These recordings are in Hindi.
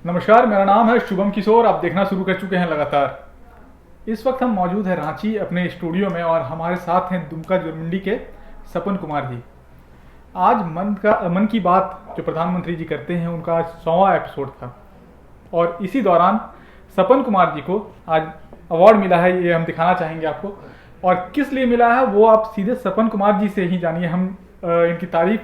नमस्कार, मेरा नाम है शुभम किशोर। आप देखना शुरू कर चुके हैं लगातार। इस वक्त हम मौजूद हैं रांची अपने स्टूडियो में और हमारे साथ हैं दुमका जुर्मुंडी के सपन कुमार जी। आज मन की बात जो प्रधानमंत्री जी करते हैं उनका आज 100वां एपिसोड था और इसी दौरान सपन कुमार जी को आज अवार्ड मिला है। ये हम दिखाना चाहेंगे आपको, और किस लिए मिला है वो आप सीधे सपन कुमार जी से ही जानिए। हम इनकी तारीफ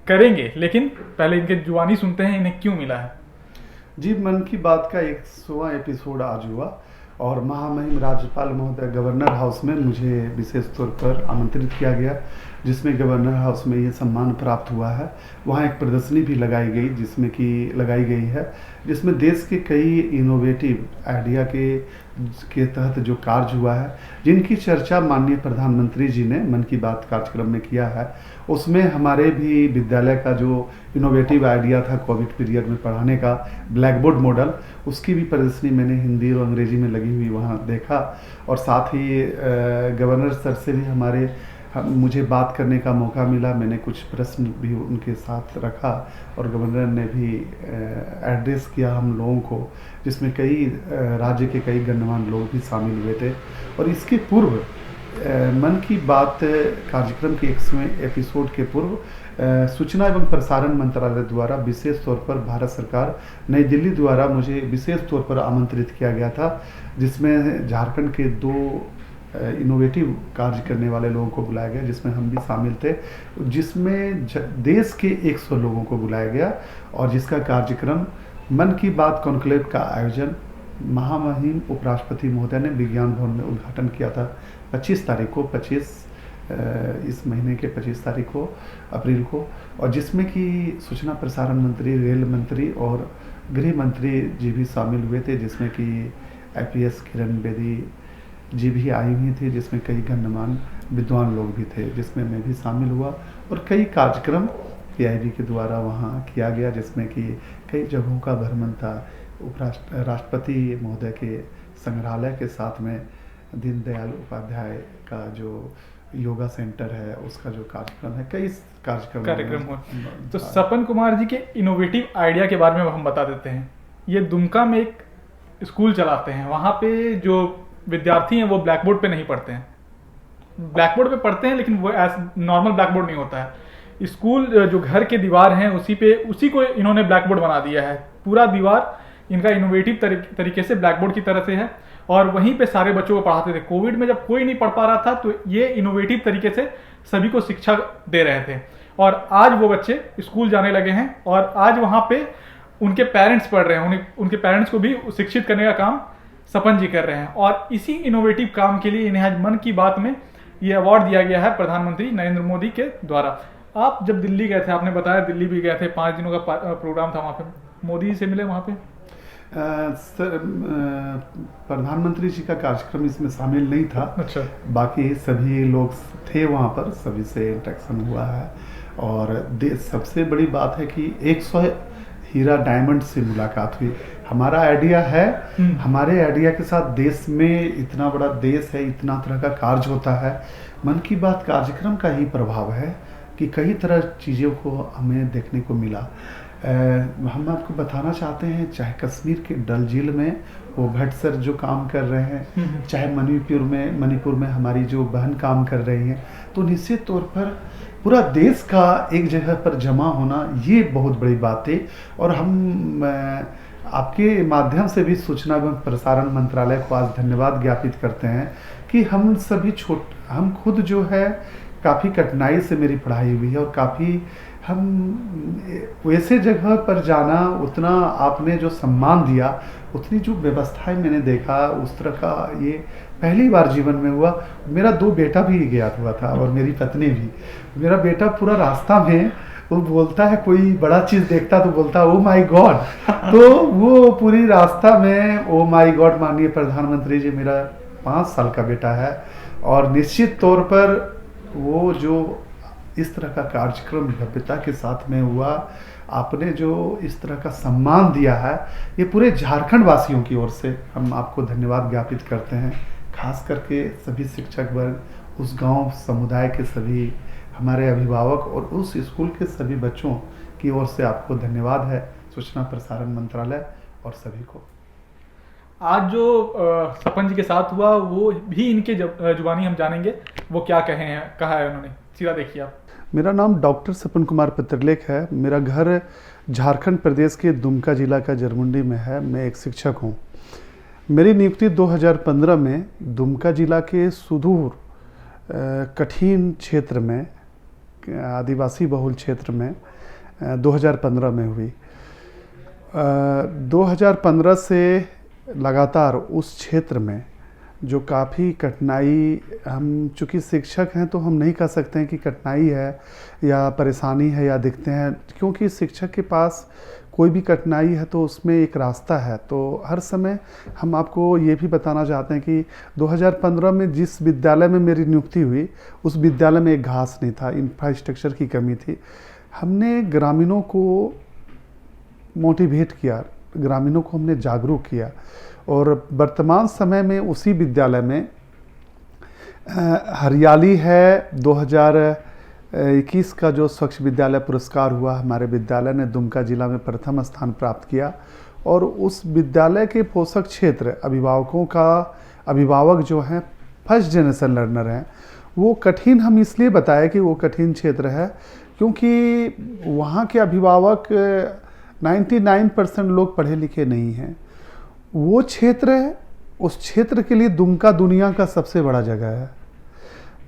करेंगे, लेकिन पहले इनके जुबानी सुनते हैं इन्हें क्यों मिला है। जी, मन की बात का 100वां एपिसोड आज हुआ और महामहिम राज्यपाल महोदय गवर्नर हाउस में मुझे विशेष तौर पर आमंत्रित किया गया, जिसमें गवर्नर हाउस में ये सम्मान प्राप्त हुआ है। वहाँ एक प्रदर्शनी भी लगाई गई है जिसमें देश के कई इनोवेटिव आइडिया के तहत जो कार्य हुआ है, जिनकी चर्चा माननीय प्रधानमंत्री जी ने मन की बात कार्यक्रम में किया है। उसमें हमारे भी विद्यालय का जो इनोवेटिव आइडिया था कोविड पीरियड में पढ़ाने का, ब्लैक बोर्ड मॉडल, उसकी भी प्रदर्शनी मैंने हिंदी और अंग्रेजी में लगी हुई वहाँ देखा। और साथ ही गवर्नर सर से भी मुझे बात करने का मौका मिला। मैंने कुछ प्रश्न भी उनके साथ रखा और गवर्नर ने भी एड्रेस किया हम लोगों को, जिसमें कई राज्य के कई गणमान्य लोग भी शामिल हुए थे। और इसके पूर्व मन की बात कार्यक्रम के 100वें एपिसोड के पूर्व सूचना एवं प्रसारण मंत्रालय द्वारा विशेष तौर पर भारत सरकार नई दिल्ली द्वारा मुझे विशेष तौर पर आमंत्रित किया गया था, जिसमें झारखंड के 2 इनोवेटिव कार्य करने वाले लोगों को बुलाया गया, जिसमें हम भी शामिल थे, जिसमें देश के 100 लोगों को बुलाया गया और जिसका कार्यक्रम मन की बात कॉन्क्लेव का आयोजन महामहिम उपराष्ट्रपति महोदय ने विज्ञान भवन में उद्घाटन किया था 25 तारीख को, इस महीने के 25 तारीख को, अप्रैल को। और जिसमें कि सूचना प्रसारण मंत्री, रेल मंत्री और गृह मंत्री जी भी शामिल हुए थे, जिसमें कि IPS किरण बेदी जी भी आई हुई थी, जिसमें कई गणमान्य विद्वान लोग भी थे, जिसमें मैं भी शामिल हुआ। और कई कार्यक्रम PIB के द्वारा वहाँ किया गया, जिसमें कि कई जगहों का भ्रमण था। राष्ट्रपति महोदय के संग्रहालय के साथ में दीनदयाल उपाध्याय का जो योगा सेंटर है, उसका जो कार्यक्रम है, कई कार्यक्रम हुआ। तो सपन कुमार जी के इनोवेटिव आइडिया के बारे में हम बता देते हैं। ये दुमका में एक स्कूल चलाते हैं। वहाँ पे जो विद्यार्थी हैं वो ब्लैक बोर्ड पे नहीं पढ़ते हैं, ब्लैक बोर्ड पे पढ़ते हैं, लेकिन वो नॉर्मल ब्लैक बोर्ड नहीं होता है। स्कूल जो घर के दीवार हैं उसी को इन्होंने ब्लैक बोर्ड बना दिया है। पूरा दीवार इनका इनोवेटिव तरीके से ब्लैक बोर्ड की तरह से है और वहीं पे सारे बच्चों को पढ़ाते थे। कोविड में जब कोई नहीं पढ़ पा रहा था तो ये इनोवेटिव तरीके से सभी को शिक्षा दे रहे थे और आज वो बच्चे स्कूल जाने लगे हैं और आज वहाँ पे उनके पेरेंट्स पढ़ रहे हैं। उनके पेरेंट्स को भी शिक्षित करने का काम सपन जी कर रहे हैं और इसी इनोवेटिव काम के लिए इन्हें आज मन की बात में ये अवार्ड दिया गया है प्रधानमंत्री नरेंद्र मोदी के द्वारा। आप जब दिल्ली गए थे, आपने बताया दिल्ली भी गए थे, 5 दिनों का प्रोग्राम था वहाँ पे, मोदी जी से मिले वहाँ पे? सर, प्रधानमंत्री जी का कार्यक्रम इसमें शामिल नहीं था। अच्छा। बाकी सभी लोग थे वहाँ पर, सभी से इंटरेक्शन हुआ है। और सबसे बड़ी बात है कि 100 हीरा डायमंड से मुलाकात हुई। हमारा आइडिया है, हमारे आइडिया के साथ देश में, इतना बड़ा देश है, इतना तरह का कार्य होता है। मन की बात कार्यक्रम का ही प्रभाव है कि कई तरह चीज़ों को हमें देखने को मिला। हम आपको बताना चाहते हैं, चाहे कश्मीर के डल झील में वो भट्ट सर जो काम कर रहे हैं, चाहे मणिपुर में हमारी जो बहन काम कर रही हैं, तो निश्चित तौर पर पूरा देश का एक जगह पर जमा होना ये बहुत बड़ी बात है। और हम आपके माध्यम से भी सूचना एवं प्रसारण मंत्रालय को आज धन्यवाद ज्ञापित करते हैं कि हम खुद जो है काफ़ी कठिनाई से मेरी पढ़ाई हुई है और काफ़ी हम वैसे जगह पर जाना, उतना आपने जो सम्मान दिया, उतनी जो व्यवस्थाएं मैंने देखा, उस तरह का ये पहली बार जीवन में हुआ। मेरा 2 बेटा भी गया हुआ था और मेरी पत्नी भी। मेरा बेटा पूरा रास्ता में वो बोलता है, कोई बड़ा चीज़ देखता तो बोलता ओ माय गॉड। तो वो पूरी रास्ता में ओ माय गॉड, माननीय प्रधानमंत्री जी, मेरा 5 साल का बेटा है। और निश्चित तौर पर वो जो इस तरह का कार्यक्रम भव्यता के साथ में हुआ, आपने जो इस तरह का सम्मान दिया है, ये पूरे झारखंड वासियों की ओर से हम आपको धन्यवाद ज्ञापित करते हैं। खास करके सभी शिक्षक वर्ग, उस गांव समुदाय के सभी हमारे अभिभावक और उस स्कूल के सभी बच्चों की ओर से आपको धन्यवाद है सूचना प्रसारण मंत्रालय और सभी को। आज जो सपन जी के साथ हुआ वो भी इनके जुबानी हम जानेंगे, वो क्या कहा है उन्होंने। सीधा देखिए आप। मेरा नाम डॉक्टर सपन कुमार पितरलेख है। मेरा घर झारखंड प्रदेश के दुमका जिला का जरमुंडी में है। मैं एक शिक्षक हूँ। मेरी नियुक्ति 2015 में दुमका जिला के सुदूर कठिन क्षेत्र में, आदिवासी बहुल क्षेत्र में 2015 में हुई। 2015 से लगातार उस क्षेत्र में जो काफ़ी कठिनाई, हम चूँकि शिक्षक हैं तो हम नहीं कह सकते हैं कि कठिनाई है या परेशानी है या दिखते हैं, क्योंकि शिक्षक के पास कोई भी कठिनाई है तो उसमें एक रास्ता है। तो हर समय हम आपको ये भी बताना चाहते हैं कि 2015 में जिस विद्यालय में मेरी नियुक्ति हुई उस विद्यालय में एक घास नहीं था, इंफ्रास्ट्रक्चर की कमी थी। हमने ग्रामीणों को मोटिवेट किया, ग्रामीणों को हमने जागरूक किया और वर्तमान समय में उसी विद्यालय में हरियाली है 2021 का जो स्वच्छ विद्यालय पुरस्कार हुआ, हमारे विद्यालय ने दुमका जिला में प्रथम स्थान प्राप्त किया। और उस विद्यालय के पोषक क्षेत्र अभिभावक जो हैं फर्स्ट जनरेशन लर्नर हैं, वो कठिन हम इसलिए बताए कि वो कठिन क्षेत्र है क्योंकि वहाँ के अभिभावक 99% लोग पढ़े लिखे नहीं हैं। वो क्षेत्र है, उस क्षेत्र के लिए दुमका दुनिया का सबसे बड़ा जगह है।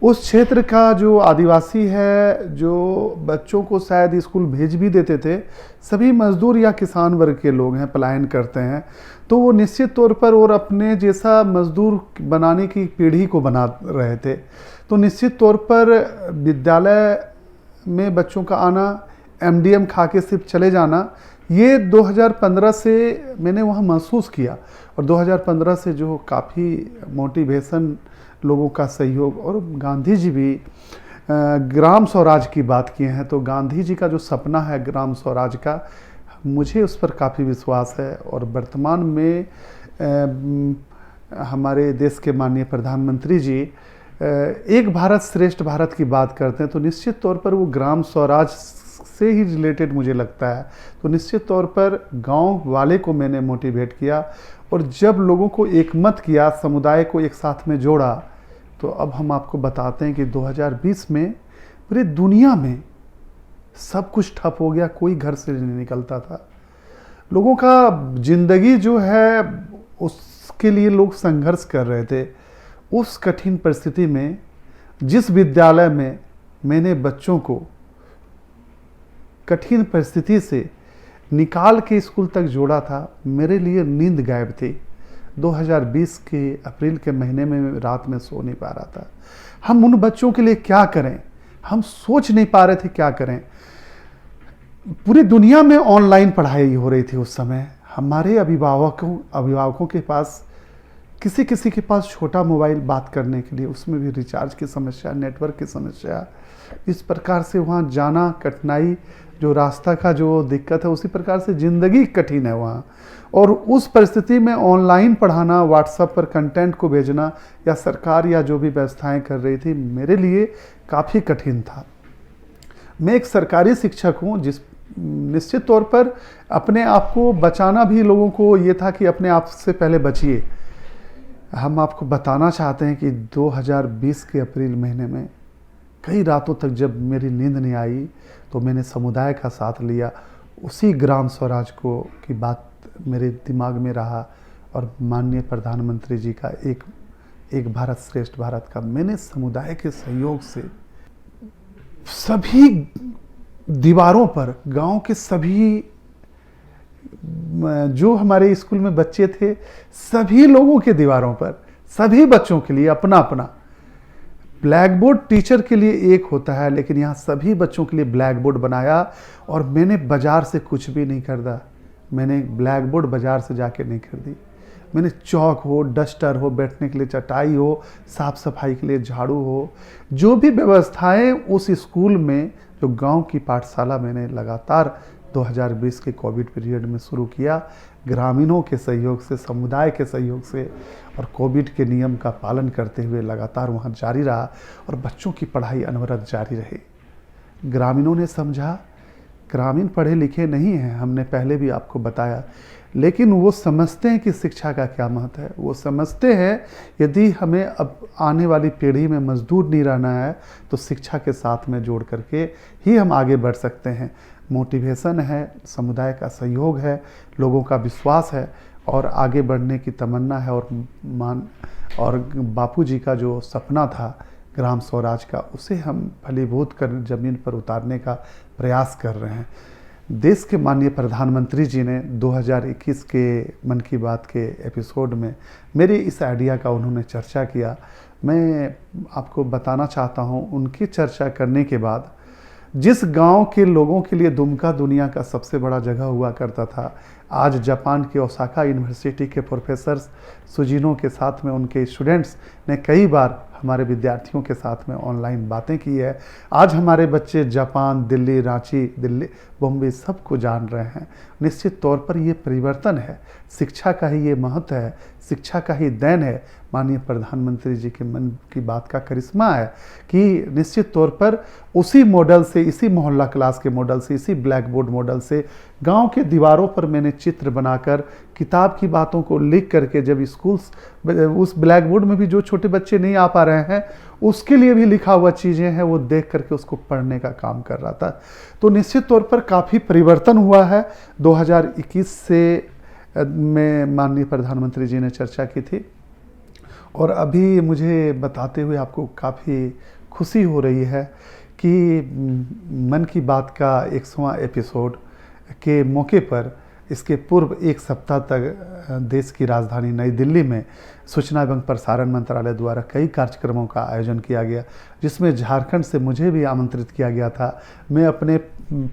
उस क्षेत्र का जो आदिवासी है, जो बच्चों को शायद स्कूल भेज भी देते थे, सभी मजदूर या किसान वर्ग के लोग हैं, पलायन करते हैं। तो वो निश्चित तौर पर और अपने जैसा मजदूर बनाने की पीढ़ी को बना रहे थे। तो निश्चित तौर पर विद्यालय में बच्चों का आना, MDM खा के सिर्फ चले जाना, ये 2015 से मैंने वहाँ महसूस किया। और 2015 से जो काफ़ी मोटिवेशन, लोगों का सहयोग, और गांधी जी भी ग्राम स्वराज की बात किए हैं। तो गांधी जी का जो सपना है ग्राम स्वराज का, मुझे उस पर काफ़ी विश्वास है। और वर्तमान में हमारे देश के माननीय प्रधानमंत्री जी एक भारत श्रेष्ठ भारत की बात करते हैं, तो निश्चित तौर पर वो ग्राम स्वराज से ही रिलेटेड मुझे लगता है। तो निश्चित तौर पर गांव वाले को मैंने मोटिवेट किया और जब लोगों को एकमत किया, समुदाय को एक साथ में जोड़ा, तो अब हम आपको बताते हैं कि 2020 में पूरी दुनिया में सब कुछ ठप हो गया, कोई घर से नहीं निकलता था। लोगों का जिंदगी जो है उसके लिए लोग संघर्ष कर रहे थे। उस कठिन परिस्थिति में जिस विद्यालय में मैंने बच्चों को कठिन परिस्थिति से निकाल के स्कूल तक जोड़ा था, मेरे लिए नींद गायब थी। 2020 के अप्रैल के महीने में रात में सो नहीं पा रहा था। हम उन बच्चों के लिए क्या करें, हम सोच नहीं पा रहे थे क्या करें। पूरी दुनिया में ऑनलाइन पढ़ाई हो रही थी उस समय। हमारे अभिभावकों के पास किसी के पास छोटा मोबाइल बात करने के लिए, उसमें भी रिचार्ज की समस्या, नेटवर्क की समस्या, इस प्रकार से वहाँ जाना कठिनाई, जो रास्ता का जो दिक्कत है, उसी प्रकार से ज़िंदगी कठिन है वहाँ। और उस परिस्थिति में ऑनलाइन पढ़ाना, व्हाट्सएप पर कंटेंट को भेजना या सरकार या जो भी व्यवस्थाएं कर रही थी, मेरे लिए काफ़ी कठिन था। मैं एक सरकारी शिक्षक हूँ, जिस निश्चित तौर पर अपने आप को बचाना भी लोगों को ये था कि अपने आप से पहले बचिए। हम आपको बताना चाहते हैं कि 2020 के अप्रैल महीने में कई रातों तक जब मेरी नींद नहीं आई तो मैंने समुदाय का साथ लिया। उसी ग्राम स्वराज को की बात मेरे दिमाग में रहा और माननीय प्रधानमंत्री जी का एक भारत श्रेष्ठ भारत का, मैंने समुदाय के सहयोग से सभी दीवारों पर, गांव के सभी जो हमारे स्कूल में बच्चे थे, सभी लोगों के दीवारों पर, सभी बच्चों के लिए अपना अपना ब्लैक बोर्ड टीचर के लिए एक होता है, लेकिन यहाँ सभी बच्चों के लिए ब्लैक बोर्ड बनाया। और मैंने बाजार से कुछ भी नहीं खरीदा, मैंने ब्लैक बोर्ड बाजार से जाके नहीं खरीदी। मैंने चौक हो, डस्टर हो, बैठने के लिए चटाई हो, साफ सफाई के लिए झाड़ू हो, जो भी व्यवस्थाएं उस स्कूल में, जो गांव की पाठशाला, मैंने लगातार 2020 के कोविड पीरियड में शुरू किया, ग्रामीणों के सहयोग से, समुदाय के सहयोग से, और कोविड के नियम का पालन करते हुए लगातार वहाँ जारी रहा और बच्चों की पढ़ाई अनवरत जारी रही। ग्रामीणों ने समझा ग्रामीण पढ़े लिखे नहीं हैं, हमने पहले भी आपको बताया, लेकिन वो समझते हैं कि शिक्षा का क्या महत्व है। वो समझते हैं यदि हमें अब आने वाली पीढ़ी में मजदूर नहीं रहना है तो शिक्षा के साथ में जोड़ करके ही हम आगे बढ़ सकते हैं। मोटिवेशन है, समुदाय का सहयोग है, लोगों का विश्वास है और आगे बढ़ने की तमन्ना है और बापूजी का जो सपना था ग्राम स्वराज का, उसे हम फलीभूत कर ज़मीन पर उतारने का प्रयास कर रहे हैं। देश के माननीय प्रधानमंत्री जी ने 2021 के मन की बात के एपिसोड में मेरी इस आइडिया का उन्होंने चर्चा किया। मैं आपको बताना चाहता हूं, उनकी चर्चा करने के बाद जिस गांव के लोगों के लिए दुमका दुनिया का सबसे बड़ा जगह हुआ करता था, आज जापान के ओसाका यूनिवर्सिटी के प्रोफेसर्स सुजिनो के साथ में उनके स्टूडेंट्स ने कई बार हमारे विद्यार्थियों के साथ में ऑनलाइन बातें की है। आज हमारे बच्चे जापान, दिल्ली, रांची, दिल्ली, बॉम्बे सबको जान रहे हैं। निश्चित तौर पर ये परिवर्तन है, शिक्षा का ही ये महत्व है, शिक्षा का ही देन है। माननीय प्रधानमंत्री जी के मन की बात का करिश्मा है कि निश्चित तौर पर उसी मॉडल से, इसी मोहल्ला क्लास के मॉडल से, इसी ब्लैक बोर्ड मॉडल से गांव के दीवारों पर मैंने चित्र बनाकर किताब की बातों को लिख करके, जब स्कूल्स उस ब्लैक बोर्ड में भी जो छोटे बच्चे नहीं आ पा रहे हैं उसके लिए भी लिखा हुआ चीज़ें हैं, वो देख करके उसको पढ़ने का काम कर रहा था। तो निश्चित तौर पर काफ़ी परिवर्तन हुआ है। 2021 से में माननीय प्रधानमंत्री जी ने चर्चा की थी और अभी मुझे बताते हुए आपको काफ़ी खुशी हो रही है कि मन की बात का 100वां एपिसोड के मौके पर इसके पूर्व एक सप्ताह तक देश की राजधानी नई दिल्ली में सूचना एवं प्रसारण मंत्रालय द्वारा कई कार्यक्रमों का आयोजन किया गया, जिसमें झारखंड से मुझे भी आमंत्रित किया गया था। मैं अपने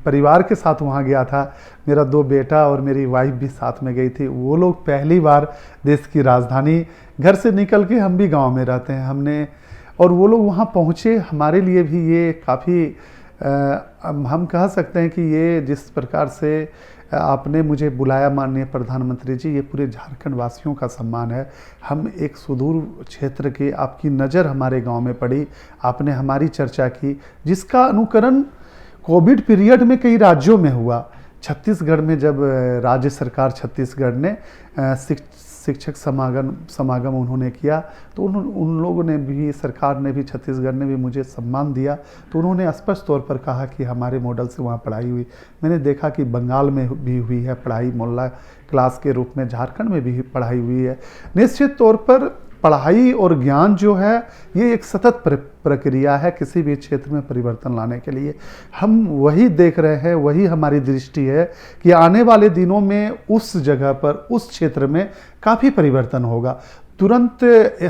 परिवार के साथ वहाँ गया था, मेरा 2 बेटा और मेरी वाइफ भी साथ में गई थी। वो लोग पहली बार देश की राजधानी, घर से निकल के, हम भी गाँव में रहते हैं, हमने और वो लोग वहाँ पहुँचे। हमारे लिए भी ये काफ़ी हम कह सकते हैं कि ये जिस प्रकार से आपने मुझे बुलाया माननीय प्रधानमंत्री जी, ये पूरे झारखंड वासियों का सम्मान है। हम एक सुदूर क्षेत्र के, आपकी नज़र हमारे गांव में पड़ी, आपने हमारी चर्चा की, जिसका अनुकरण कोविड पीरियड में कई राज्यों में हुआ। छत्तीसगढ़ में जब राज्य सरकार छत्तीसगढ़ ने शिक्षक समागम उन्होंने किया तो उन लोगों ने भी, सरकार ने भी, छत्तीसगढ़ ने भी मुझे सम्मान दिया। तो उन्होंने स्पष्ट तौर पर कहा कि हमारे मॉडल से वहाँ पढ़ाई हुई। मैंने देखा कि बंगाल में भी हुई है पढ़ाई, मोहल्ला क्लास के रूप में झारखंड में भी पढ़ाई हुई है। निश्चित तौर पर पढ़ाई और ज्ञान जो है ये एक सतत प्रक्रिया है किसी भी क्षेत्र में परिवर्तन लाने के लिए। हम वही देख रहे हैं, वही हमारी दृष्टि है कि आने वाले दिनों में उस जगह पर, उस क्षेत्र में काफ़ी परिवर्तन होगा। तुरंत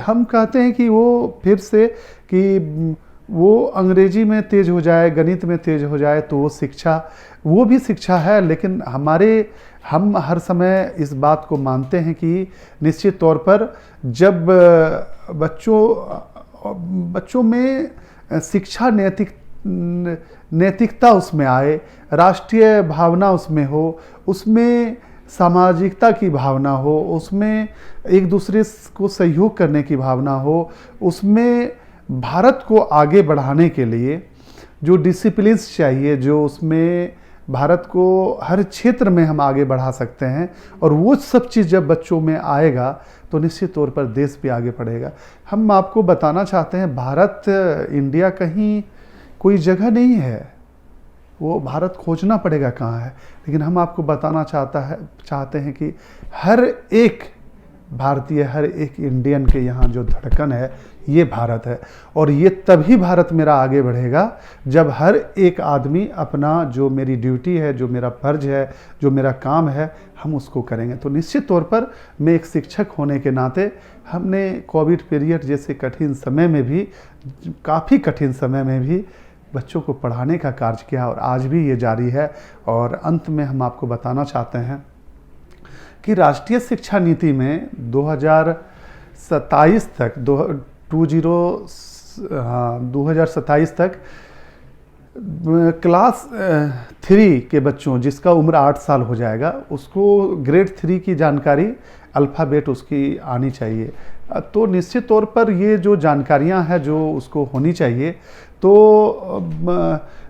हम कहते हैं कि वो फिर से कि वो अंग्रेजी में तेज हो जाए, गणित में तेज हो जाए, तो वो भी शिक्षा है। लेकिन हम हर समय इस बात को मानते हैं कि निश्चित तौर पर जब बच्चों में शिक्षा, नैतिकता उसमें आए, राष्ट्रीय भावना उसमें हो, उसमें सामाजिकता की भावना हो, उसमें एक दूसरे को सहयोग करने की भावना हो, उसमें भारत को आगे बढ़ाने के लिए जो डिसिप्लिन्स चाहिए, जो उसमें भारत को हर क्षेत्र में हम आगे बढ़ा सकते हैं, और वो सब चीज़ जब बच्चों में आएगा तो निश्चित तौर पर देश भी आगे बढ़ेगा। हम आपको बताना चाहते हैं, भारत, इंडिया कहीं कोई जगह नहीं है, वो भारत खोजना पड़ेगा कहाँ है। लेकिन हम आपको बताना चाहते हैं कि हर एक भारतीय, हर एक इंडियन के यहाँ जो धड़कन है ये भारत है। और ये तभी भारत मेरा आगे बढ़ेगा जब हर एक आदमी अपना, जो मेरी ड्यूटी है, जो मेरा फर्ज है, जो मेरा काम है, हम उसको करेंगे। तो निश्चित तौर पर मैं एक शिक्षक होने के नाते, हमने कोविड पीरियड जैसे कठिन समय में भी, काफ़ी कठिन समय में भी बच्चों को पढ़ाने का कार्य किया और आज भी ये जारी है। और अंत में हम आपको बताना चाहते हैं कि राष्ट्रीय शिक्षा नीति में 2027 तक 2027 तक क्लास 3 के बच्चों, जिसका उम्र 8 साल हो जाएगा, उसको ग्रेड 3 की जानकारी, अल्फ़ाबेट उसकी आनी चाहिए। तो निश्चित तौर पर ये जो जानकारियां हैं जो उसको होनी चाहिए, तो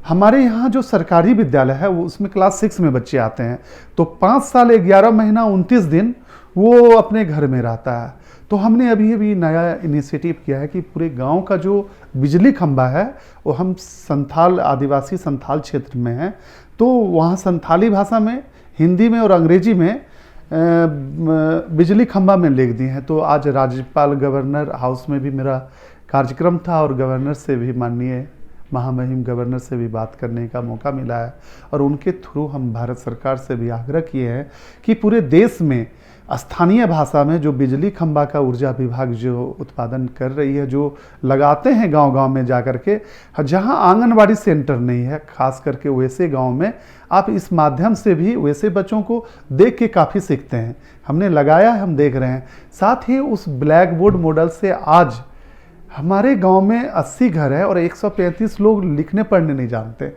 हमारे यहाँ जो सरकारी विद्यालय है वो उसमें क्लास 6 में बच्चे आते हैं, तो 5 साल 11 महीना 29 दिन वो अपने घर में रहता है। तो हमने अभी अभी नया इनिशिएटिव किया है कि पूरे गांव का जो बिजली खंभा है वो हम संथाल आदिवासी संथाल क्षेत्र में हैं, तो वहाँ संथाली भाषा में, हिंदी में और अंग्रेजी में बिजली खंभा में लिख दिए हैं। तो आज राज्यपाल गवर्नर हाउस में भी मेरा कार्यक्रम था और गवर्नर से भी, माननीय महामहिम गवर्नर से भी बात करने का मौका मिला है, और उनके थ्रू हम भारत सरकार से भी आग्रह किए हैं कि पूरे देश में स्थानीय भाषा में जो बिजली खंभा का ऊर्जा विभाग जो उत्पादन कर रही है, जो लगाते हैं गांव-गांव में जाकर के, जहां आंगनवाड़ी सेंटर नहीं है, खास करके वैसे गांव में आप इस माध्यम से भी वैसे बच्चों को देख के काफ़ी सीखते हैं। हमने लगाया है, हम देख रहे हैं। साथ ही उस ब्लैक बोर्ड मॉडल से आज हमारे गांव में 80 घर है और 135 लोग लिखने पढ़ने नहीं जानते।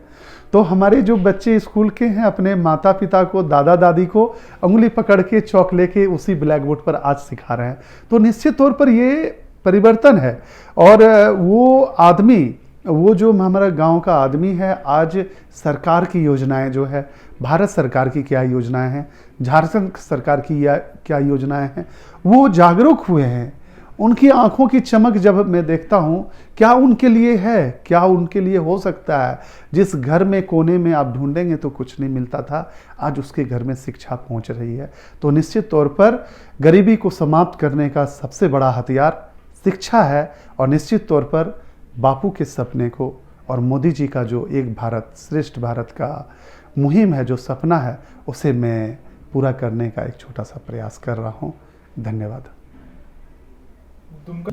तो हमारे जो बच्चे स्कूल के हैं अपने माता पिता को, दादा दादी को उंगली पकड़ के चौक लेके उसी ब्लैक बोर्ड पर आज सिखा रहे हैं। तो निश्चित तौर पर ये परिवर्तन है। और वो आदमी, वो जो हमारा गांव का आदमी है, आज सरकार की योजनाएं जो है, भारत सरकार की क्या योजनाएं हैं, झारखंड सरकार की क्या योजनाएं हैं, वो जागरूक हुए हैं। उनकी आंखों की चमक जब मैं देखता हूं, क्या उनके लिए है, क्या उनके लिए हो सकता है। जिस घर में कोने में आप ढूंढेंगे तो कुछ नहीं मिलता था, आज उसके घर में शिक्षा पहुंच रही है। तो निश्चित तौर पर गरीबी को समाप्त करने का सबसे बड़ा हथियार शिक्षा है, और निश्चित तौर पर बापू के सपने को और मोदी जी का जो एक भारत श्रेष्ठ भारत का मुहिम है, जो सपना है, उसे मैं पूरा करने का एक छोटा सा प्रयास कर रहा हूँ। धन्यवाद। दुमका